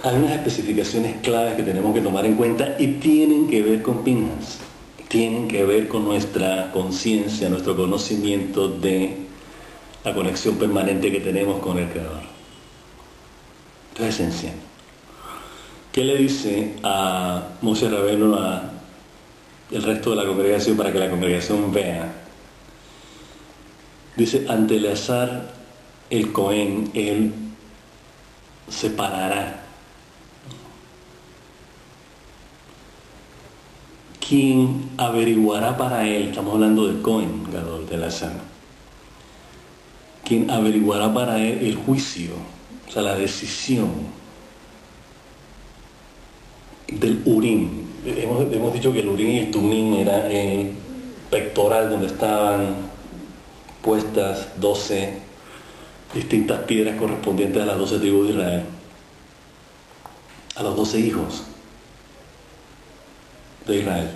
hay unas especificaciones claves que tenemos que tomar en cuenta y tienen que ver con Pinhas, tienen que ver con nuestra conciencia, nuestro conocimiento de la conexión permanente que tenemos con el Creador. Esto es esencial. ¿Qué le dice a Moshe Rabbeinu a el resto de la congregación para que la congregación vea? Dice, ante Elazar el Cohen, él separará. ¿Quién averiguará para él? Estamos hablando del Cohen Gadol, de la Sana. ¿Quién averiguará para él el juicio? O sea, la decisión del Urim. Hemos dicho que el Urim y el Tumim era el pectoral donde estaban puestas 12 distintas piedras correspondientes a las 12 tribus de Israel, a los 12 hijos de Israel.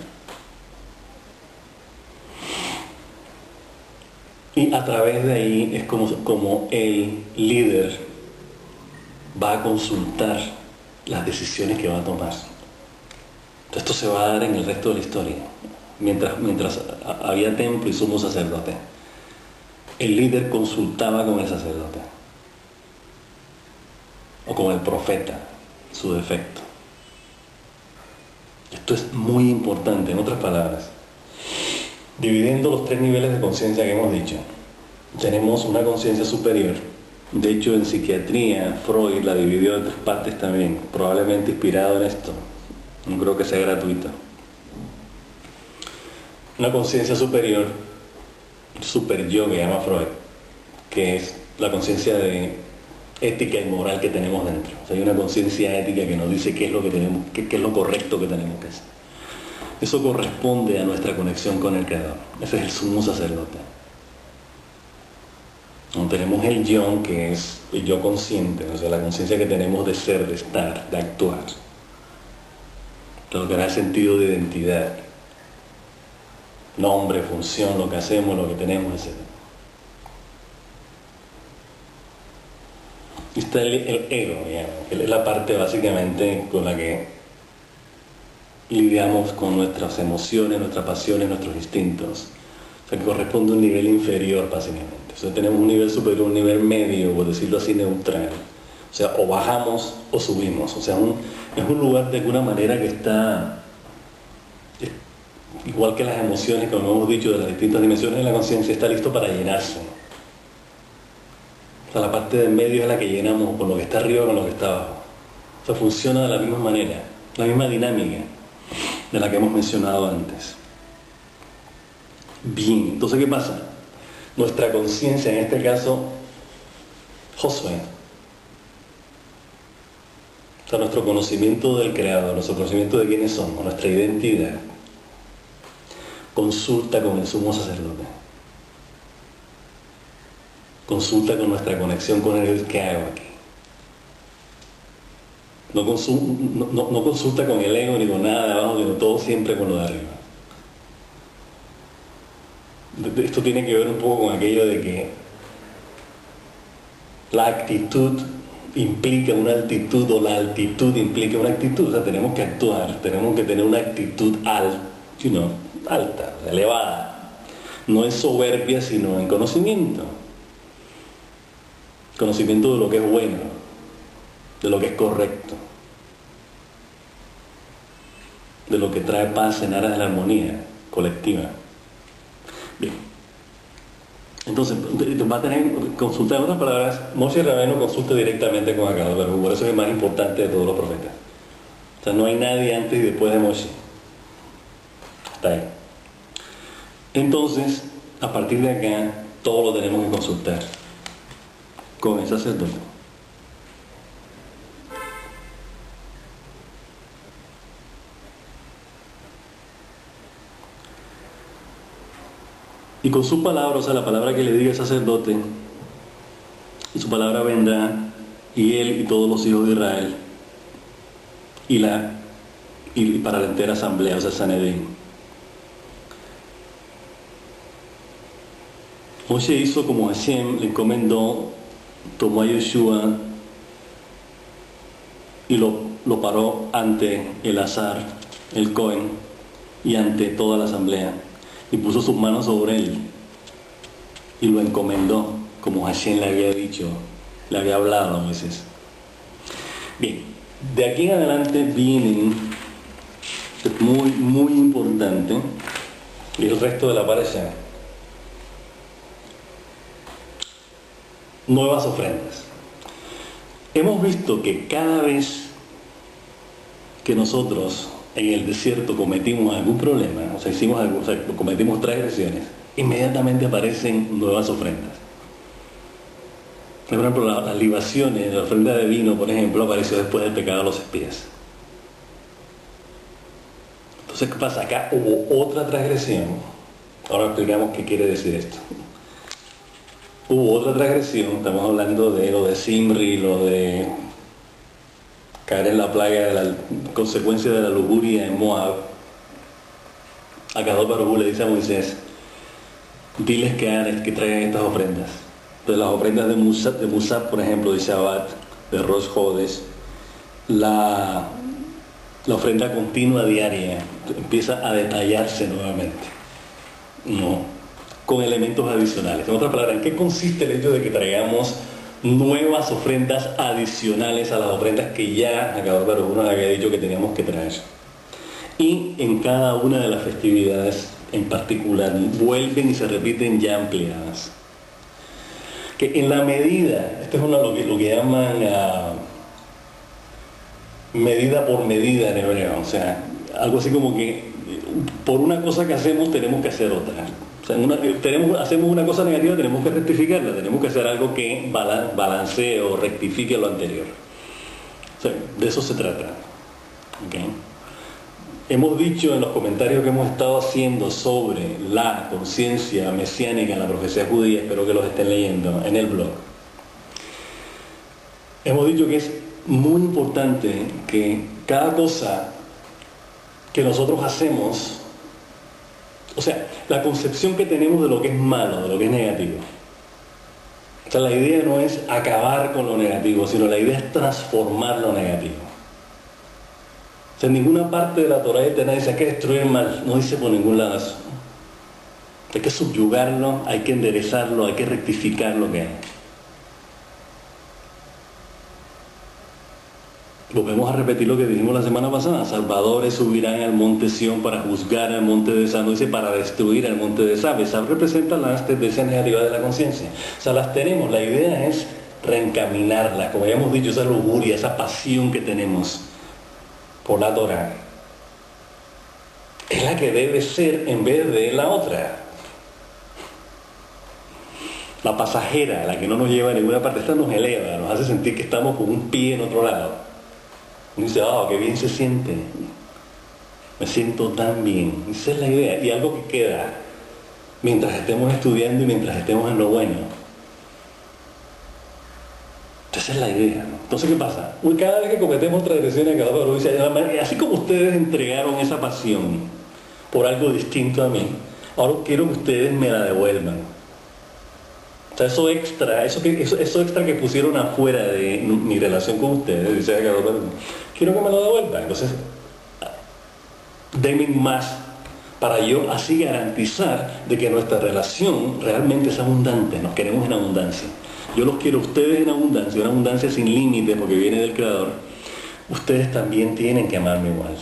Y a través de ahí es como el líder va a consultar las decisiones que va a tomar. Esto se va a dar en el resto de la historia. Mientras había templo y sumo sacerdote, el líder consultaba con el sacerdote o con el profeta, su defecto. Esto es muy importante, en otras palabras. Dividiendo los 3 niveles de conciencia que hemos dicho, tenemos una conciencia superior. De hecho, en psiquiatría, Freud la dividió en 3 partes también, probablemente inspirado en esto. No creo que sea gratuito. Una conciencia superior, super yo que llama Freud, que es la conciencia de ética y moral que tenemos dentro. O sea, hay una conciencia ética que nos dice qué es lo que tenemos, qué es lo correcto que tenemos que hacer. Eso corresponde a nuestra conexión con el Creador. Ese es el sumo sacerdote. No, tenemos el yo, que es el yo consciente, o sea, la conciencia que tenemos de ser, de estar, de actuar. Lo que da sentido de identidad. Nombre, función, lo que hacemos, lo que tenemos, etc. Y está el ego, digamos, que es la parte básicamente con la que lidiamos con nuestras emociones, nuestras pasiones, nuestros instintos. O sea, que corresponde a un nivel inferior, básicamente. O sea, tenemos un nivel superior, un nivel medio, por decirlo así, neutral. O sea, o bajamos o subimos. O sea, es un lugar de alguna manera que está, igual que las emociones, como hemos dicho, de las distintas dimensiones de la conciencia, está listo para llenarse. O sea, la parte del medio es la que llenamos con lo que está arriba, con lo que está abajo. O sea, funciona de la misma manera, la misma dinámica de la que hemos mencionado antes. Bien, entonces, ¿qué pasa? Nuestra conciencia, en este caso, Josué, o sea, nuestro conocimiento del Creador, nuestro conocimiento de quiénes somos, nuestra identidad, consulta con el sumo sacerdote. Consulta con nuestra conexión con él. ¿Qué hago aquí? No consulta con el ego ni con nada de abajo, sino todo siempre con lo de arriba. Esto tiene que ver un poco con aquello de que la actitud implica una altitud o la altitud implica una actitud. O sea, tenemos que actuar, tenemos que tener una actitud alta, elevada. No en soberbia, sino en conocimiento. Conocimiento de lo que es bueno, de lo que es correcto, de lo que trae paz en aras de la armonía colectiva. Bien. Entonces, va a tener consulta, en otras palabras, Moshe Rabbeinu consulta directamente con Akadosh Baruj Hu, por eso es el más importante de todos los profetas. O sea, no hay nadie antes y después de Moshe. Hasta ahí. Entonces, a partir de acá, todo lo tenemos que consultar con el sacerdote. Y con su palabra, o sea, la palabra que le diga el sacerdote, y su palabra vendrá, y él y todos los hijos de Israel, y para la entera asamblea, o sea, Sanedrín. Moshe hizo como Hashem le encomendó, tomó a Yeshua y lo paró ante Elazar, el Cohen, y ante toda la asamblea, y puso sus manos sobre él y lo encomendó como Hashem le había dicho, le había hablado a Moisés. Bien, de aquí en adelante vienen, muy, muy importante, y el resto de la parasha. nuevas ofrendas. Hemos visto que cada vez que nosotros en el desierto cometimos algún problema, cometimos transgresiones, inmediatamente aparecen nuevas ofrendas. Por ejemplo, las libaciones, la ofrenda de vino, por ejemplo, apareció después del pecado de los espías. Entonces, ¿qué pasa? Acá hubo otra transgresión. Ahora explicamos qué quiere decir esto. Hubo otra transgresión, estamos hablando de lo de Zimri, lo de caer en la plaga de la consecuencia de la lujuria en Moab. A Kadosh Baruj Hu le dice a Moisés, diles que traigan estas ofrendas. De las ofrendas de Musaf, por ejemplo, de Shabbat, de Rosh Hodesh, la ofrenda continua diaria empieza a detallarse nuevamente, ¿no? Con elementos adicionales. En otras palabras, ¿en qué consiste el hecho de que traigamos nuevas ofrendas adicionales a las ofrendas que ya Kadosh Baruj Hu nos había dicho que teníamos que traer? Y en cada una de las festividades en particular vuelven y se repiten ya ampliadas. Que en la medida, esto es lo que llaman medida por medida en hebreo, o sea, algo así como que por una cosa que hacemos tenemos que hacer otra. O sea, hacemos una cosa negativa, tenemos que rectificarla, tenemos que hacer algo que balancee o rectifique lo anterior. O sea, de eso se trata. ¿Okay? Hemos dicho en los comentarios que hemos estado haciendo sobre la conciencia mesiánica en la profecía judía, espero que los estén leyendo en el blog. Hemos dicho que es muy importante que cada cosa que nosotros hacemos, o sea, la concepción que tenemos de lo que es malo, de lo que es negativo. O sea, la idea no es acabar con lo negativo, sino la idea es transformar lo negativo. O sea, en ninguna parte de la Torá eterna dice hay que destruir el mal, no dice por ningún lado eso. Hay que subyugarlo, hay que enderezarlo, hay que rectificar lo que hay. Volvemos a repetir lo que dijimos la semana pasada. Salvadores subirán al monte Sión para juzgar al monte de Sab, no dice para destruir al monte de Sab. Sab representa las tendencias negativas de la conciencia. O sea, las tenemos, la idea es reencaminarlas, como habíamos dicho, esa lujuria, esa pasión que tenemos por la Torá es la que debe ser en vez de la otra. La pasajera, la que no nos lleva a ninguna parte, esta nos eleva, nos hace sentir que estamos con un pie en otro lado. Y dice, qué bien se siente, me siento tan bien. Esa es la idea, y algo que queda mientras estemos estudiando y mientras estemos en lo bueno. Esa es la idea, ¿no? Entonces, ¿qué pasa? Cada vez que cometemos transgresiones, así como ustedes entregaron esa pasión por algo distinto a mí, ahora quiero que ustedes me la devuelvan. O sea, eso extra que pusieron afuera de mi relación con ustedes, dice quiero que me lo devuelvan. Entonces, denme más para yo así garantizar de que nuestra relación realmente es abundante, nos queremos en abundancia. Yo los quiero a ustedes en abundancia, una abundancia sin límite porque viene del Creador. Ustedes también tienen que amarme igual.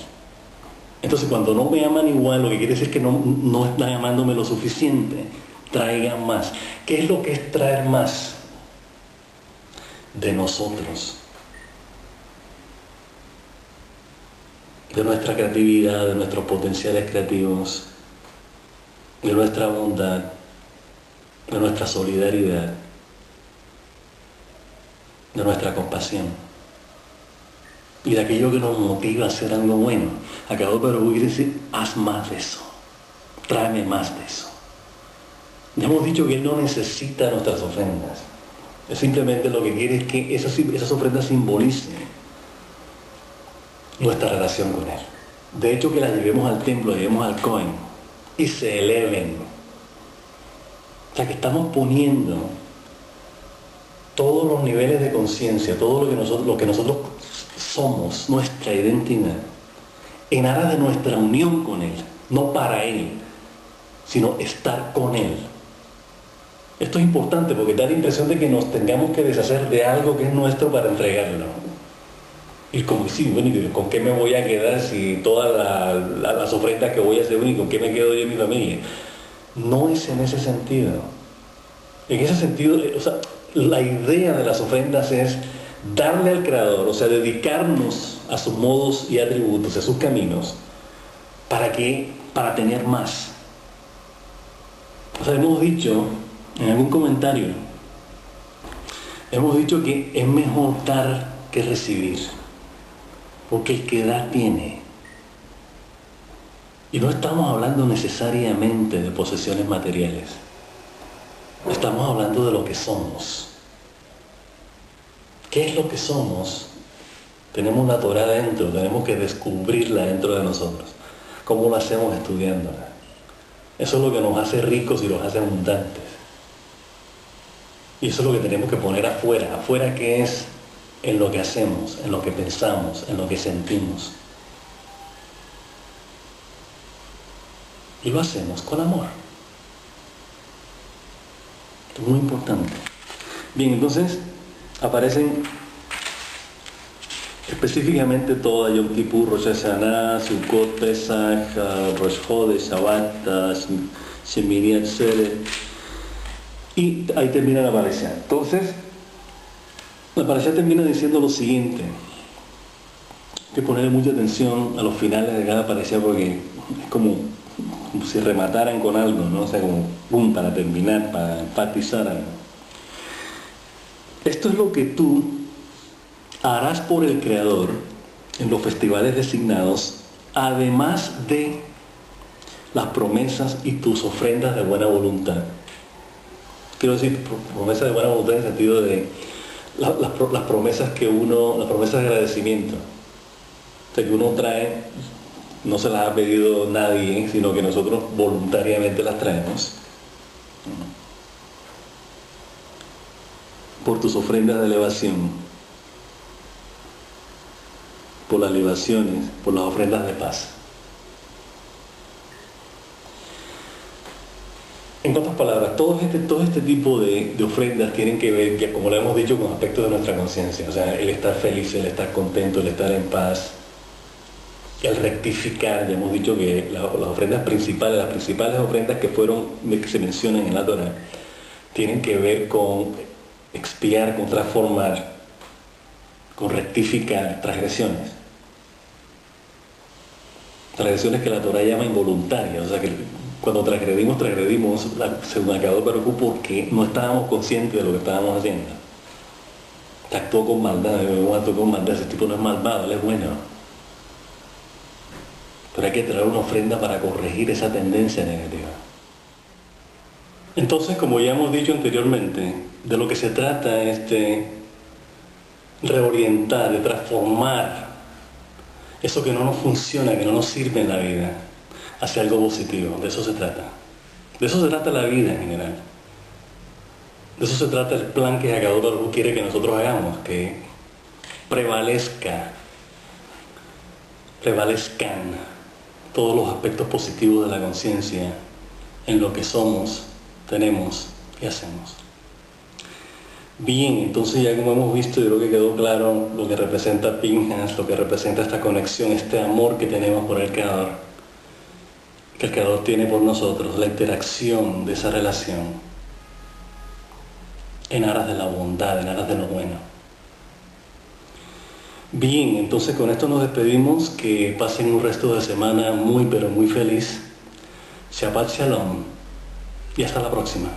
Entonces, cuando no me aman igual, lo que quiere decir es que no están amándome lo suficiente. Traigan más. ¿Qué es lo que es traer más? De nosotros. De nuestra creatividad, de nuestros potenciales creativos, de nuestra bondad, de nuestra solidaridad, de nuestra compasión y de aquello que nos motiva a hacer algo bueno. Acabo pero voy a decir, haz más de eso, tráeme más de eso. Ya hemos dicho que Él no necesita nuestras ofrendas, Él simplemente lo que quiere es que esas ofrendas simbolicen nuestra relación con Él. De hecho, que las llevemos al templo, llevemos al Cohen y se eleven. O sea, que estamos poniendo todos los niveles de conciencia, todo lo que nosotros somos, nuestra identidad, en aras de nuestra unión con Él, no para Él, sino estar con Él. Esto es importante porque da la impresión de que nos tengamos que deshacer de algo que es nuestro para entregarlo. Y como si, bueno, ¿con qué me voy a quedar si todas las ofrendas que voy a hacer, bueno, y con qué me quedo yo y mi familia? No es en ese sentido. En ese sentido, o sea, la idea de las ofrendas es darle al Creador, o sea, dedicarnos a sus modos y atributos, a sus caminos, ¿para qué? Para tener más. O sea, hemos dicho en algún comentario, hemos dicho que es mejor dar que recibir, porque el que da tiene. Y no estamos hablando necesariamente de posesiones materiales, estamos hablando de lo que somos. ¿Qué es lo que somos? Tenemos una Torá dentro, tenemos que descubrirla dentro de nosotros. ¿Cómo lo hacemos? Estudiándola. Eso es lo que nos hace ricos y nos hace abundantes. Y eso es lo que tenemos que poner afuera. ¿Afuera qué es? En lo que hacemos, en lo que pensamos, en lo que sentimos. Y lo hacemos con amor. Esto es muy importante. Bien, entonces aparecen específicamente toda Yom Kippur, Rosh Hashanah, Sukkot, Pesach, Rosh Chodesh, Shabbat, Shemini Atzeret, y ahí termina la parasha. Entonces, la parasha termina diciendo lo siguiente: hay que ponerle mucha atención a los finales de cada parasha, porque es como si remataran con algo, ¿no? O sea, como boom, para terminar, para enfatizar algo. Esto es lo que tú harás por el Creador en los festivales designados, además de las promesas y tus ofrendas de buena voluntad. Quiero decir, promesas de buena voluntad en el sentido de las promesas que uno, las promesas de agradecimiento, o sea, que uno trae, no se las ha pedido nadie, sino que nosotros voluntariamente las traemos. Por tus ofrendas de elevación, por las libaciones, por las ofrendas de paz. En otras palabras, todo este tipo de ofrendas tienen que ver, ya como lo hemos dicho, con aspectos de nuestra conciencia. O sea, el estar feliz, el estar contento, el estar en paz, el rectificar. Ya hemos dicho que las ofrendas principales, las principales ofrendas que se mencionan en la Torá, tienen que ver con expiar, con transformar, con rectificar transgresiones. Transgresiones que la Torá llama involuntarias, o sea que cuando transgredimos según Akadosh Baruj Hu, porque no estábamos conscientes de lo que estábamos haciendo. Actuó con maldad, actuó con maldad, ese tipo no es malvado, él es bueno. Pero hay que traer una ofrenda para corregir esa tendencia negativa. Entonces, como ya hemos dicho anteriormente, de lo que se trata es de reorientar, de transformar eso que no nos funciona, que no nos sirve en la vida, hacia algo positivo. De eso se trata. De eso se trata la vida en general. De eso se trata el plan que Akadosh Baruj Hu quiere que nosotros hagamos, que prevalezcan todos los aspectos positivos de la conciencia en lo que somos, tenemos y hacemos. Bien, entonces ya como hemos visto, yo creo que quedó claro lo que representa Pinhas, lo que representa esta conexión, este amor que tenemos por el Creador, que el Creador tiene por nosotros, la interacción de esa relación en aras de la bondad, en aras de lo bueno. Bien, entonces con esto nos despedimos, que pasen un resto de semana muy pero muy feliz. Shabbat Shalom y hasta la próxima.